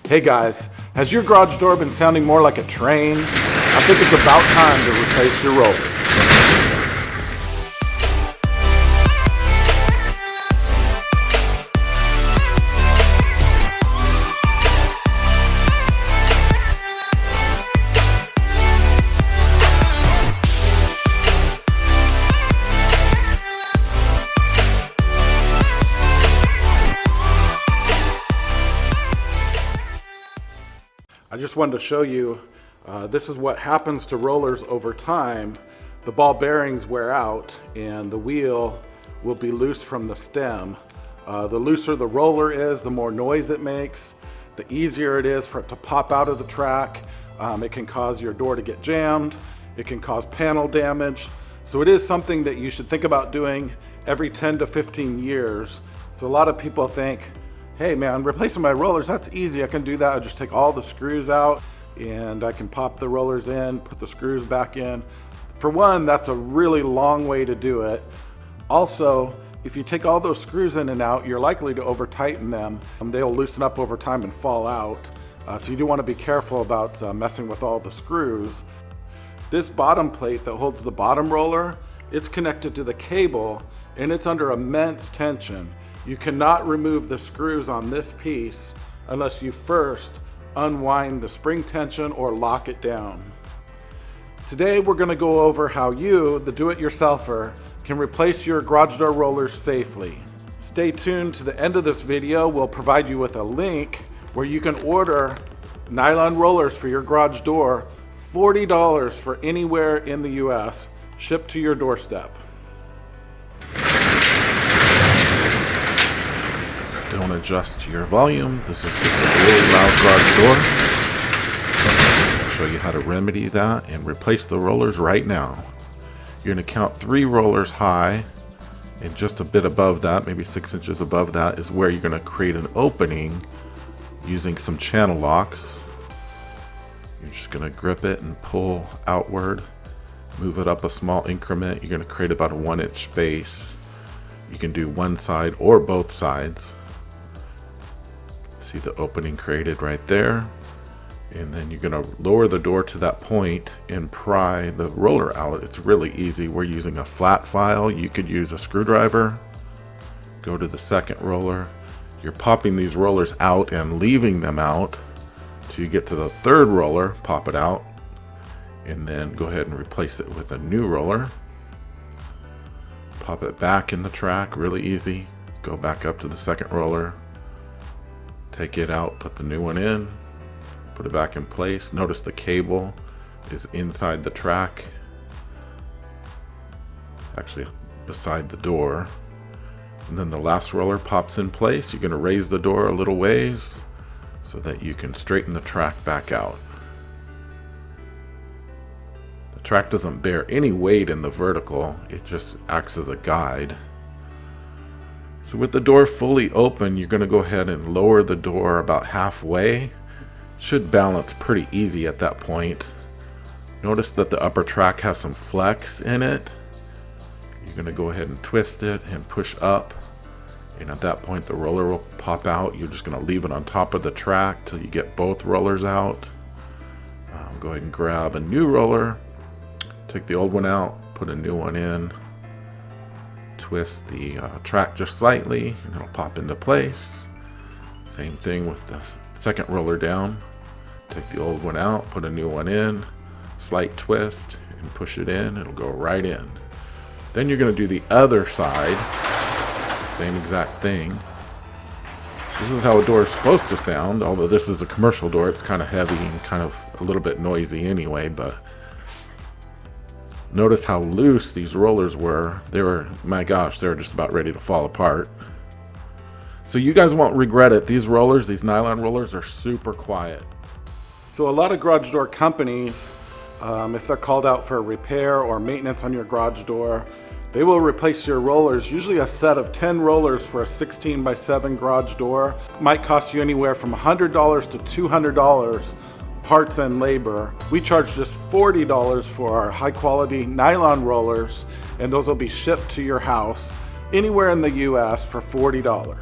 Hey guys, has your garage door been sounding more like a train? I think it's about time to replace your rollers. I just wanted to show you, this is what happens to rollers over time. The ball bearings wear out and the wheel will be loose from the stem. The looser the roller is, the more noise it makes, the easier it is for it to pop out of the track. It can cause your door to get jammed. It can cause panel damage. So it is something that you should think about doing every 10 to 15 years. So a lot of people think, hey man, replacing my rollers, that's easy. I can do that. I just take all the screws out and I can pop the rollers in, put the screws back in. For one, that's a really long way to do it. Also, if you take all those screws in and out, you're likely to over tighten them. They'll loosen up over time and fall out. So you do want to be careful about messing with all the screws. This bottom plate that holds the bottom roller, it's connected to the cable and it's under immense tension. You cannot remove the screws on this piece unless you first unwind the spring tension or lock it down. Today we're going to go over how you, the do-it-yourselfer, can replace your garage door rollers safely. Stay tuned to the end of this video. We'll provide you with a link where you can order nylon rollers for your garage door, $40 for anywhere in the US, shipped to your doorstep. Don't adjust your volume. This is just a really loud garage door. I'll show you how to remedy that and replace the rollers right now. You're going to count 3 rollers high, and just a bit above that, maybe 6 inches above that, is where you're going to create an opening using some channel locks. You're just going to grip it and pull outward, move it up a small increment. You're going to create about a 1-inch space. You can do one side or both sides. See the opening created right there, and then you're going to lower the door to that point and pry the roller out. It's really easy. We're using a flat file. You could use a screwdriver. Go to the second roller. You're popping these rollers out and leaving them out till you get to the third roller. Pop it out and then go ahead and replace it with a new roller. Pop it back in the track, really easy. Go back up to the second roller. Take it out, put the new one in, put it back in place. Notice the cable is inside the track, actually beside the door. And then the last roller pops in place. You're going to raise the door a little ways so that you can straighten the track back out. The track doesn't bear any weight in the vertical, it just acts as a guide. So with the door fully open, you're going to go ahead and lower the door about halfway. Should balance pretty easy at that point. Notice that the upper track has some flex in it. You're going to go ahead and twist it and push up. And at that point the roller will pop out. You're just going to leave it on top of the track till you get both rollers out. Go ahead and grab a new roller. Take the old one out, put a new one in. Twist the track just slightly and it'll pop into place. Same thing with the second roller down. Take the old one out, put a new one in, slight twist and push it in. It'll go right in. Then you're going to do the other side. Same exact thing. This is how a door is supposed to sound, although this is a commercial door. It's kind of heavy and kind of a little bit noisy anyway, but notice how loose these rollers were. They were, my gosh, they were just about ready to fall apart. So you guys won't regret it. These rollers, these nylon rollers, are super quiet. So a lot of garage door companies, if they're called out for repair or maintenance on your garage door, they will replace your rollers, usually a set of 10 rollers for a 16x7 garage door. It might cost you anywhere from $100 to $200 parts and labor. We charge just $40 for our high quality nylon rollers, and those will be shipped to your house anywhere in the US for $40.